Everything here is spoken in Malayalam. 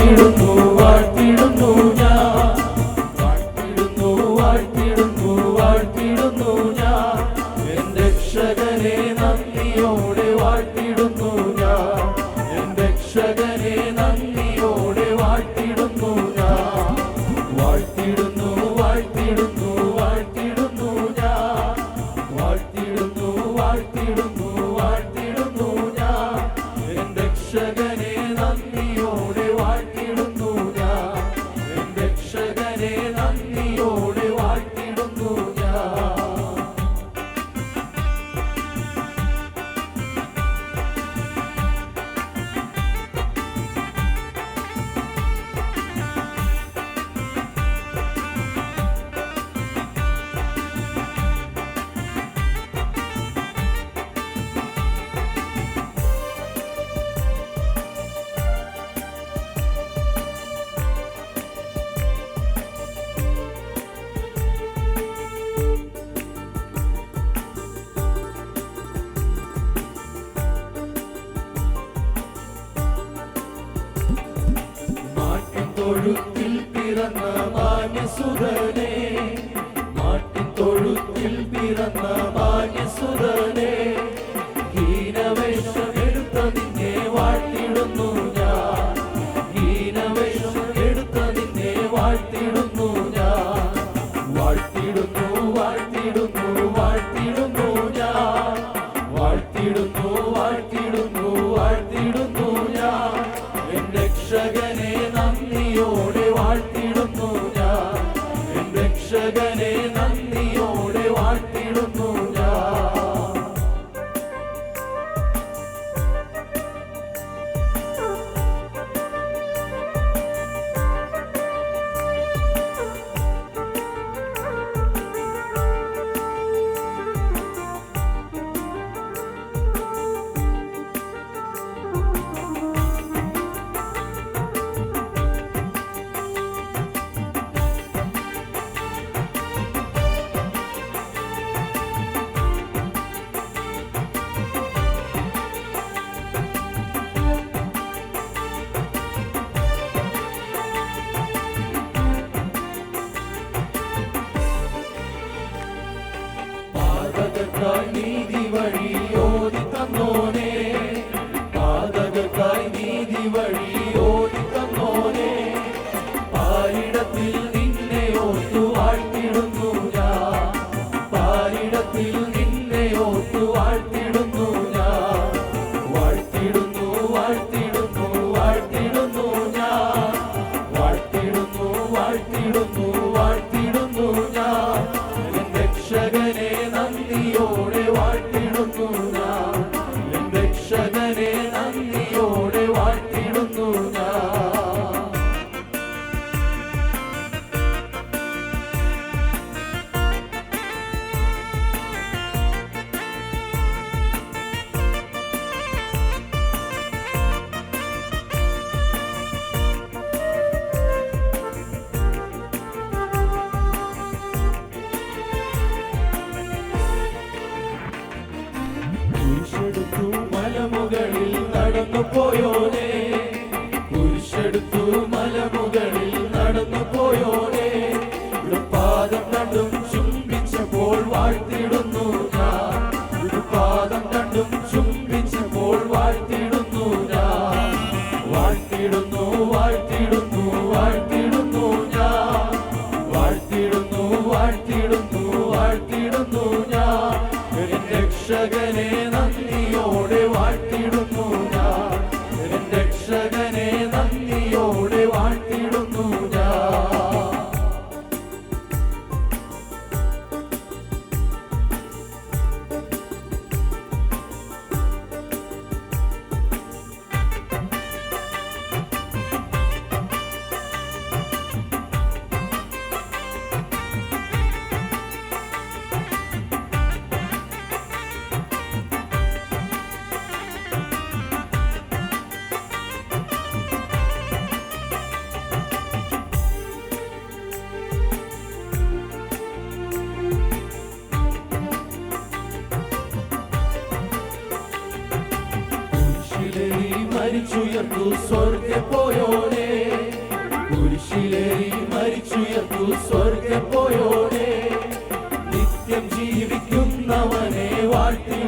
വാഴ്ത്തിടുന്നു വാഴ്ത്തിടുന്നു ഞാൻ, വാഴ്ത്തിടുന്നു വാഴ്ത്തിടുന്നു വാഴ്ത്തിടുന്നു ഞാൻ, എൻ രക്ഷകനെ നന്ദിയോടെ വാഴ്ത്തിടുന്നു ഞാൻ, എൻ രക്ഷകനെ നന്ദിയോടെ വാഴ്ത്തിടുന്നു ഞാൻ, വാഴ്ത്തിടുന്നു വാഴ്ത്തിടുന്നു വാഴ്ത്തിടുന്നു ഞാൻ, വാഴ്ത്തിടുന്നു വാഴ്ത്തിടുന്നു വാഴ്ത്തിടുന്നു ഞാൻ, എൻ രക്ഷകനെ നന്ദിയോടെ വാഴ്ത്തിടുന്നു ഞാൻ, എൻ രക്ഷകനെ നന്ദിയോടെ വാഴ്ത്തിടുന്നു ഞാൻ. തൊഴുത്തിൽ പിറന്ന മാന്യസുതനേ, മാട്ടിൻ തൊഴുത്തിൽ പിറന്ന മാന്യസുതനേ, ഹീനവേഷമെടുത്ത നിന്നെ വാഴ്ത്തിടുന്നു ഞാൻ, ഹീനവേഷമെടുത്ത നിന്നെ വാഴ്ത്തിടുന്നു ഞാൻ, വാഴ്ത്തിടുന്നു വാഴ്ത്തിടുന്നു വാഴ്ത്തിടുന്നു ഞാൻ, വാഴ്ത്തിടുന്നു വാഴ്ത്തിടുന്നു വാഴ്ത്തിടുന്നു ഞാൻ, എൻ രക്ഷകനെ നന്ദിയോടെ വാഴ്ത്തിടുന്നു ഞാൻ, എൻ രക്ഷകനെ നന്ദിയോടെ വാഴ്ത്തിടുന്നു ഞാൻ. പാതകർക്കായി നീതി വഴി ഓതി തന്നോനേ, പാതകർക്കായി നീതി വഴി ഓതി തന്നോനേ, പാരിടത്തിൽ നിന്നെ ഓർത്തു വാഴ്ത്തിടുന്നു ഞാൻ, പാരിടത്തിൽ നിന്നെ ഓർത്തു വാഴ്ത്തിടുന്നു ഞാൻ, വാഴ്ത്തിടുന്നു വാഴ്ത്തിടുന്നു വാഴ്ത്തിടുന്നു ഞാൻ, വാഴ്ത്തിടുന്നു വാഴ്ത്തിടുന്നു വാഴ്ത്തിടുന്നു ഞാൻ, എൻ രക്ഷകനെ നന്ദിയോടെ വാഴ്ത്തിടുന്നു ഞാൻ, എൻ രക്ഷകനെ നന്ദിയോടെ വാഴ്ത്തിടുന്നു ഞാൻ. കുരിശെടുത്തു മലമുകളിൽ നടന്നു പോയോനേ, കുരിശെടുത്തു മലമുകളിൽ നടന്നു പോയോനേ, പാദം രണ്ടും ചുംബിച്ചപ്പോൾ വാഴ്ത്തിടുന്നു ഞാൻ, പാദം രണ്ടും ചുംബിച്ചപ്പോൾ വാഴ്ത്തിടുന്നു ഞാൻ, വാഴ്ത്തിടുന്നു വാഴ്ത്തിടുന്നു വാഴ്ത്തിടുന്നു ഞാൻ, വാഴ്ത്തിടുന്നു വാഴ്ത്തിടുന്നു വാഴ്ത്തിടുന്നു ഞാൻ, എൻ രക്ഷകനെ നന്ദിയോടെ വാഴ്ത്തിടുന്നു ഞാൻ, എൻ രക്ഷകനെ നന്ദിയോടെ വാഴ്ത്തിടുന്നു ഞാൻ. മരിച്ചുയർന്നു സ്വർഗ്ഗ പോയോനേ, കുരിശിലേറി മരിച്ചുയർത്തു സ്വർഗ്ഗം പോയോനെ നിത്യം ജീവിക്കുന്നവനെ വാഴ്ത്തി